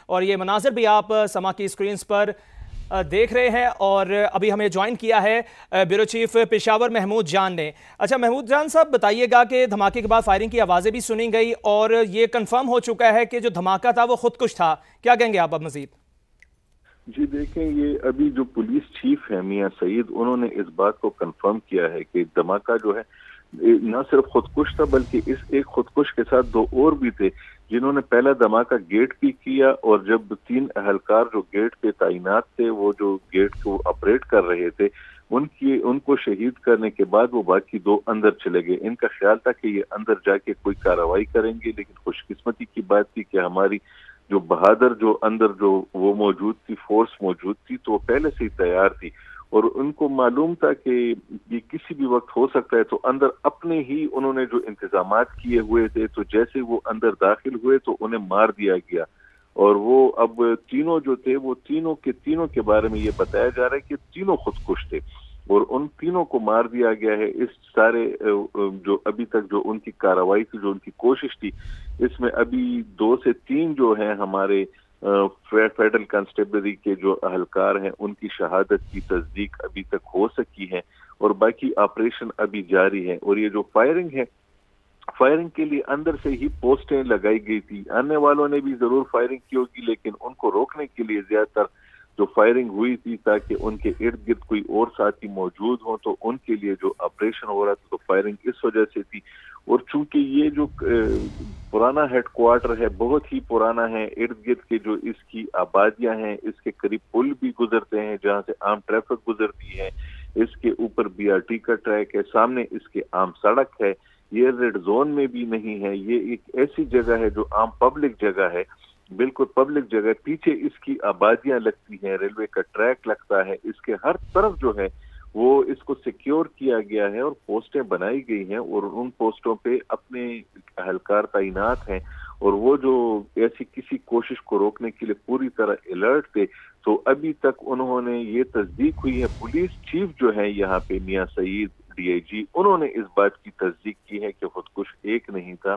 اور یہ مناظر بھی آپ سما کی سکرینز پر دیکھ رہے ہیں، اور ابھی ہمیں جوائن کیا ہے بیورو چیف پشاور محمود جان نے۔ اچھا محمود جان صاحب، بتائیے گا کہ دھماکے کے بعد فائرنگ کی آوازیں بھی سنی گئی اور یہ کنفرم ہو چکا ہے کہ جو دھماکہ تھا وہ خودکش تھا، کیا کہیں گے آپ اب مزید؟ جی دیکھیں، یہ ابھی جو پولیس چیف ہے میاں سعید، انہوں نے اس بات کو کنفرم کیا ہے کہ دھماکہ جو ہے نہ صرف خودکش تھا بلکہ اس ایک خودکش کے ساتھ دو اور بھی تھے جنہوں نے پہلا دھماکہ گیٹ پہ کیا، اور جب 3 اہلکار جو گیٹ پہ تعینات تھے، وہ جو گیٹ کو آپریٹ کر رہے تھے، ان کو شہید کرنے کے بعد وہ باقی 2 اندر چلے گئے۔ ان کا خیال تھا کہ یہ اندر جا کے کوئی کارروائی کریں گے، لیکن خوش قسمتی کی بات تھی کہ ہماری جو بہادر جو اندر جو وہ موجود تھی، فورس موجود تھی، تو وہ پہلے سے ہی تیار تھی، اور ان کو معلوم تھا کہ یہ کسی بھی وقت ہو سکتا ہے، تو اندر اپنے ہی انہوں نے جو انتظامات کیے ہوئے تھے، تو جیسے وہ اندر داخل ہوئے تو انہیں مار دیا گیا۔ اور وہ اب تینوں جو تھے، وہ تینوں کے بارے میں یہ بتایا جا رہا ہے کہ تینوں خودکش تھے، اور ان تینوں کو مار دیا گیا ہے۔ اس سارے جو ابھی تک جو ان کی کارروائی کی، جو ان کی کوشش تھی، اس میں ابھی 2 سے 3 جو ہیں ہمارے فیڈرل کانسٹیبلری کے جو اہلکار ہیں، ان کی شہادت کی تصدیق ابھی تک ہو سکی ہے، اور باقی آپریشن ابھی جاری ہے۔ اور یہ جو فائرنگ ہے، فائرنگ کے لیے اندر سے ہی پوسٹیں لگائی گئی تھی۔ آنے والوں نے بھی ضرور فائرنگ کی ہوگی، لیکن ان کو روکنے کے لیے زیادہ تر جو فائرنگ ہوئی تھی تاکہ ان کے ارد گرد کوئی اور ساتھی موجود ہوں، تو ان کے لیے جو آپریشن ہو رہا تھا، تو فائرنگ اس وجہ سے تھی۔ اور چونکہ یہ جو پرانا ہیڈ کوارٹر ہے، بہت ہی پرانا ہے، ارد گرد کے جو اس کی آبادیاں ہیں، اس کے قریب پل بھی گزرتے ہیں جہاں سے عام ٹریفک گزرتی ہے، اس کے اوپر BRT کا ٹریک ہے، سامنے اس کے عام سڑک ہے، یہ ریڈ زون میں بھی نہیں ہے، یہ ایک ایسی جگہ ہے جو عام پبلک جگہ ہے، بالکل پبلک جگہ، پیچھے اس کی آبادیاں لگتی ہیں، ریلوے کا ٹریک لگتا ہے، اس کے ہر طرف جو ہے وہ اس کو سیکیور کیا گیا ہے، اور پوسٹیں بنائی گئی ہیں، اور ان پوسٹوں پہ اپنے اہلکار تعینات ہیں، اور وہ جو ایسی کسی کوشش کو روکنے کے لیے پوری طرح الرٹ تھے۔ تو ابھی تک انہوں نے یہ تصدیق ہوئی ہے، پولیس چیف جو ہے یہاں پہ میاں سعید DIG، انہوں نے اس بات کی تصدیق کی ہے کہ خودکش ایک نہیں تھا،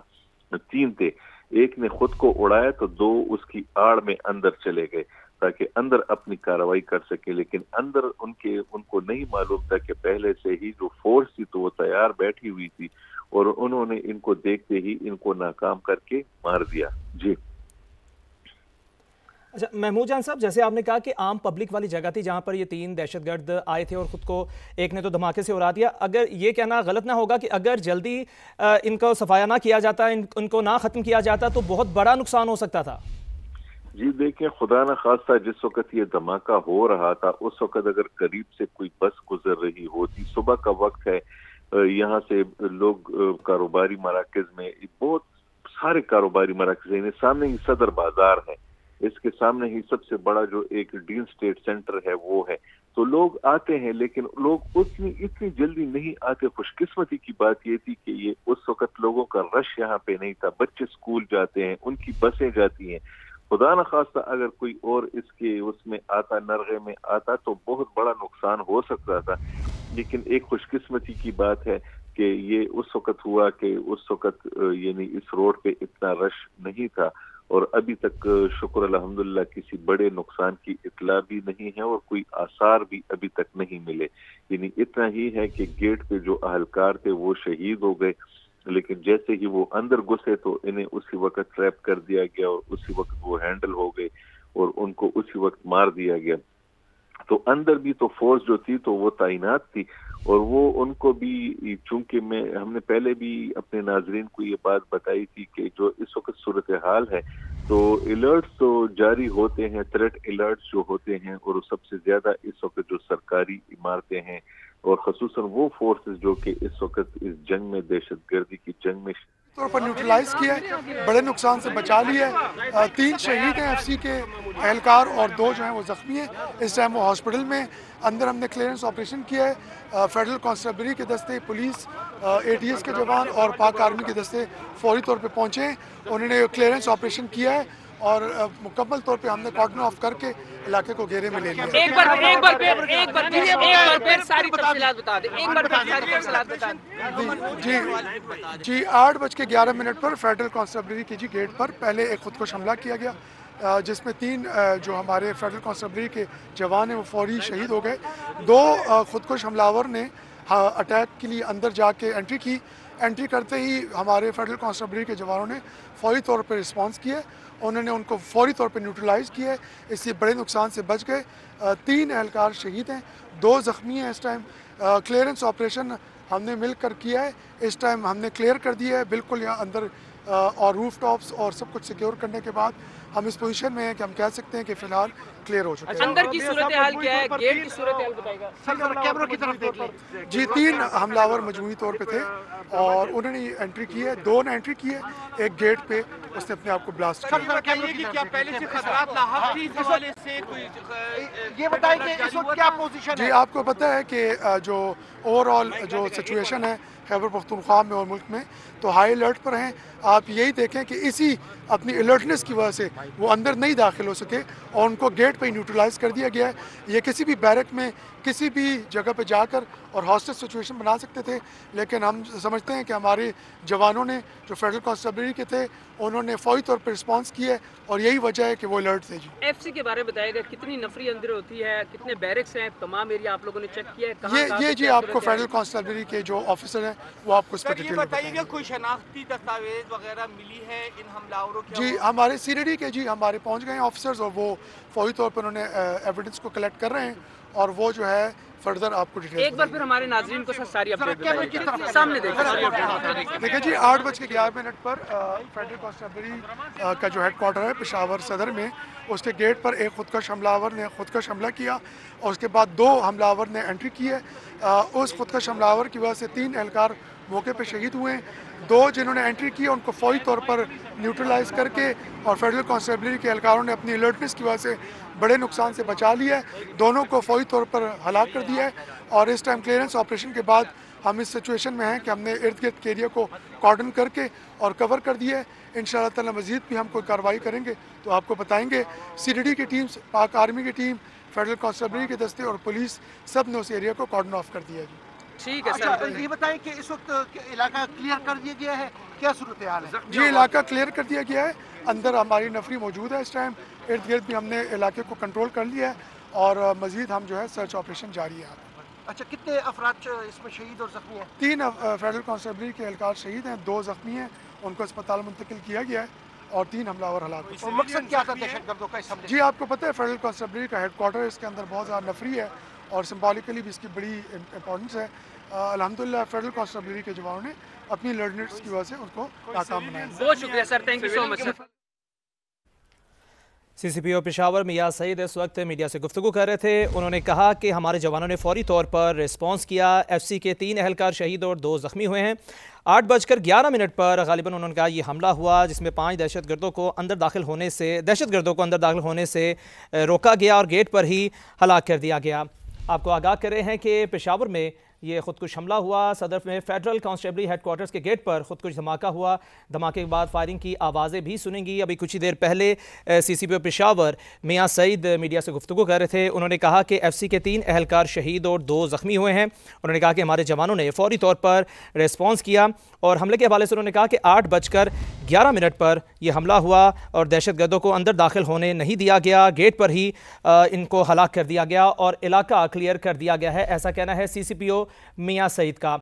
3 تھے، ایک نے خود کو اڑایا تو 2 اس کی آڑ میں اندر چلے گئے تاکہ اندر اپنی کارروائی کر سکے، لیکن اندر ان کو نہیں معلوم تھا کہ پہلے سے ہی جو فورس تھی تو وہ تیار بیٹھی ہوئی تھی، اور انہوں نے ان کو دیکھتے ہی ان کو ناکام کر کے مار دیا۔ جی اچھا محمود جان صاحب، جیسے آپ نے کہا کہ عام پبلک والی جگہ تھی جہاں پر یہ 3 دہشت گرد آئے تھے، اور خود کو ایک نے تو دھماکے سے اڑا دیا، اگر یہ کہنا غلط نہ ہوگا کہ اگر جلدی ان کو صفایا نہ کیا جاتا، ان کو نہ ختم کیا جاتا، تو بہت بڑا نقصان ہو سکتا تھا؟ جی دیکھیں، خدا نہ خواستہ جس وقت یہ دھماکہ ہو رہا تھا، اس وقت اگر قریب سے کوئی بس گزر رہی ہوتی، صبح کا وقت ہے، یہاں سے لوگ کاروباری مراکز میں، بہت سارے کاروباری مراکز ہیں، سامنے ہی صدر بازار ہے، اس کے سامنے ہی سب سے بڑا جو ایک ڈین اسٹیٹ سینٹر ہے وہ ہے، تو لوگ آتے ہیں، لیکن لوگ اتنی جلدی نہیں آتے۔ خوش قسمتی کی بات یہ تھی کہ یہ اس وقت لوگوں کا رش یہاں پہ نہیں تھا، بچے اسکول جاتے ہیں، ان کی بسیں جاتی ہیں، خدا نہ خواستہ اگر کوئی اور اس میں آتا، نرغے میں آتا، تو بہت بڑا نقصان ہو سکتا تھا۔ لیکن ایک خوش قسمتی کی بات ہے کہ یہ اس وقت ہوا کہ اس وقت یعنی اس روڈ پہ اتنا رش نہیں تھا، اور ابھی تک شکر الحمدللہ کسی بڑے نقصان کی اطلاع بھی نہیں ہے، اور کوئی آثار بھی ابھی تک نہیں ملے۔ یعنی اتنا ہی ہے کہ گیٹ پہ جو اہلکار تھے وہ شہید ہو گئے، لیکن جیسے ہی وہ اندر گھسے تو انہیں اسی وقت ٹریپ کر دیا گیا، اور اسی وقت وہ ہینڈل ہو گئے، اور ان کو اسی وقت مار دیا گیا۔ تو اندر بھی تو فورس جو تھی تو وہ تعینات تھی، اور وہ ان کو بھی، چونکہ ہم نے پہلے بھی اپنے ناظرین کو یہ بات بتائی تھی کہ جو اس وقت صورتحال ہے، تو الرٹس تو جاری ہوتے ہیں، تھریٹ الرٹس جو ہوتے ہیں، اور سب سے زیادہ اس وقت جو سرکاری عمارتیں ہیں، اور خصوصاً وہ فورسز جو کہ اس وقت اس جنگ میں، دہشت گردی کی جنگ میں طور پر نیوٹرلائز کیا ہے، بڑے نقصان سے بچا لیا ہے۔ 3 شہید ہیں FCC کے اہلکار، اور 2 جو ہیں وہ زخمی ہیں، اس ٹائم وہ ہاسپٹل میں۔ اندر ہم نے کلیئرنس آپریشن کیا ہے، فیڈرل کانسٹیبلری کے دستے، پولیس، ATS کے جوان اور پاک آرمی کے دستے فوری طور پہ پہنچے ہیں، انہوں نے کلیئرنس آپریشن کیا ہے، اور مکمل طور پہ ہم نے کارڈن آف کر کے علاقے کو گھیرے میں لے لیا۔ ایک بار پھر ساری تفصیلات بتا دیں، ایک بار پھر ساری تفصیلات بتا دیں۔ جی 8:11 پر فیڈرل کانسٹیبلری کے گیٹ پر پہلے ایک خودکش حملہ کیا گیا، جس میں 3 جو ہمارے فیڈرل کانسٹیبلری کے جوان ہیں وہ فوری شہید ہو گئے. 2 خودکش حملہ آور نے اٹیک کے لیے اندر جا کے انٹری کرتے ہی ہمارے فیڈرل کانسٹیبلری کے جوانوں نے فوری طور پر رسپانس کیا. انہوں نے ان کو فوری طور پر نیوٹرلائز کیا ہے. اس سے بڑے نقصان سے بچ گئے. 3 اہلکار شہید ہیں, 2 زخمی ہیں. اس ٹائم کلیئرنس آپریشن ہم نے مل کر کیا ہے. اس ٹائم ہم نے کلیئر کر دیا ہے بالکل یہاں اندر اور روف ٹاپس اور سب کچھ سیکیور کرنے کے بعد ہم اس پوزیشن میں ہیں کہ ہم کہہ سکتے ہیں کہ فی الحال کلیئر ہو چکے ہیں. اندر کی صورتحال کیا ہے, گیٹ کی صورتحال بتائیے گا. کیمروں کی طرف دیکھ لیں. جی 3 حملہ آور مجموعی طور پہ تھے اور انہوں نے انٹری کی ہے. 2 نے انٹری کی ہے, ایک گیٹ پہ اس نے اپنے آپ کو بلاسٹ کیا. جی آپ کو پتہ ہے کہ جو اوور آل جو سچویشن ہے خیبر پختونخوا میں اور ملک میں تو ہائی الرٹ پر ہیں. آپ یہی دیکھیں کہ اسی اپنی الرٹنس کی وجہ سے وہ اندر نہیں داخل ہو سکے اور ان کو گیٹ پہ ہی نیوٹرلائز کر دیا گیا ہے. یہ کسی بھی بیرک میں کسی بھی جگہ پہ جا کر اور ہاسٹیج سچویشن بنا سکتے تھے, لیکن ہم سمجھتے ہیں کہ ہمارے جوانوں نے جو فیڈرل کانسٹیبلری کے تھے انہوں نے فوری طور پر رسپانس کیا ہے اور یہی وجہ ہے کہ وہ الرٹ تھے. جی ایف سی کے بارے میں بتائیے گا, کتنی نفری اندر ہوتی ہے, کتنے بیرکس ہیں, تمام ایریا آپ لوگوں نے چیک کیا ہے؟ یہ جی آپ کو فیڈرل کانسٹیبلری کے جو آفیسر ہیں وہ آپ کو اس پر ڈیٹیل بتائیے گا. کوئی شناختی دستاویز وغیرہ ملی ہے ان حملہ کے؟ جی ہمارے سی ڈی ڈی کے جی ہمارے پہنچ گئے ہیں آفیسرز اور وہ فوری طور پر انہوں نے ایویڈنس کو کلیکٹ کر رہے ہیں اور وہ جو ہے فردر آپ کو ڈیٹیل. ایک بار پھر ہمارے ناظرین کو ساری اپڈیٹ سامنے دیکھیں جی 8:11 پر فیڈرل کانسٹیبلری کا جو ہیڈ کوارٹر ہے پشاور صدر میں, اس کے گیٹ پر ایک خودکش حملہ آور نے خودکش حملہ کیا اور اس کے بعد 2 حملہ آور نے انٹری کی ہے. اس خودکش حملہ آور کی وجہ سے 3 اہلکار موقع پہ شہید ہوئے ہیں. 2 جنہوں نے انٹری کی ان کو فوری طور پر نیوٹرلائز کر کے اور فیڈرل کانسٹیبلری کے اہلکاروں نے اپنی الرٹنس کی وجہ سے بڑے نقصان سے بچا لیا ہے. دونوں کو فوری طور پر ہلاک کر دیا ہے اور اس ٹائم کلیئرنس آپریشن کے بعد ہم اس سچویشن میں ہیں کہ ہم نے ارد گرد کے ایریا کو کارڈن کر کے اور کور کر دیا ہے. انشاءاللہ تعالی مزید بھی ہم کوئی کارروائی کریں گے تو آپ کو بتائیں گے. سی ڈی ڈی کی ٹیم, پاک آرمی کی ٹیم, فیڈرل کانسٹیبلری کے دستے اور پولیس سب نے اس ایریا کو کارڈن آف کر دیا ہے. جی ٹھیک ہے سر, یہ بتائیں کہ اس وقت علاقہ کلیئر کر دیا گیا ہے, کیا صورتحال ہے؟ جی علاقہ کلیئر کر دیا گیا ہے. اندر ہماری نفری موجود ہے اس ٹائم. ارد گرد بھی ہم نے علاقے کو کنٹرول کر لیا ہے اور مزید ہم جو ہے سرچ آپریشن جاری ہے. اچھا کتنے افراد اس میں شہید اور زخمی ہیں؟ 3 فیڈرل کانسٹیبلری کے اہلکار شہید ہیں, 2 زخمی ہیں, ان کو اسپتال منتقل کیا گیا ہے اور 3 حملہ آور ہلاک ہوئے. مقصد کیا تھا دہشت گردوں کا اس حملے؟ جی آپ کو پتہ ہے فیڈرل کانسٹیبلری کا ہیڈ کوارٹر, اس کے اندر بہت زیادہ نفری ہے اور سمبولیکلی بھی اس کی بڑی امپورٹنس ہے. الحمدللہ فیڈرل کانسٹیبلری کے جوانوں نے اپنی لرنرز کی وجہ سے ان کو ناکام بنایا. بہت شکریہ سر, تھینک یو سو مچ سر. سی سی پی او پشاور میاں سعید اس وقت میڈیا سے گفتگو کر رہے تھے. انہوں نے کہا کہ ہمارے جوانوں نے فوری طور پر ریسپانس کیا. ایف سی کے 3 اہلکار شہید اور 2 زخمی ہوئے ہیں. 8:11 پر غالباً انہوں نے کہا یہ حملہ ہوا جس میں 5 دہشت گردوں کو اندر داخل ہونے سے روکا گیا اور گیٹ پر ہی ہلاک کر دیا گیا. آپ کو آگاہ کر رہے ہیں کہ پشاور میں یہ خودکش حملہ ہوا. صدر میں فیڈرل کانسٹیبلری ہیڈ کوارٹرز کے گیٹ پر خودکش دھماکہ ہوا. دھماکے کے بعد فائرنگ کی آوازیں بھی سنیں گی. ابھی کچھ ہی دیر پہلے سی سی پی او پشاور میاں سعید میڈیا سے گفتگو کر رہے تھے. انہوں نے کہا کہ ایف سی کے 3 اہلکار شہید اور 2 زخمی ہوئے ہیں. انہوں نے کہا کہ ہمارے جوانوں نے فوری طور پر ریسپانس کیا اور حملے کے حوالے سے انہوں نے کہا کہ 8:11 پر یہ حملہ ہوا اور دہشت گردوں کو اندر داخل ہونے نہیں دیا گیا. گیٹ پر ہی ان کو ہلاک کر دیا گیا اور علاقہ کلیئر کر دیا گیا ہے. ایسا کہنا ہے سی سی پی او میاں سعید کا.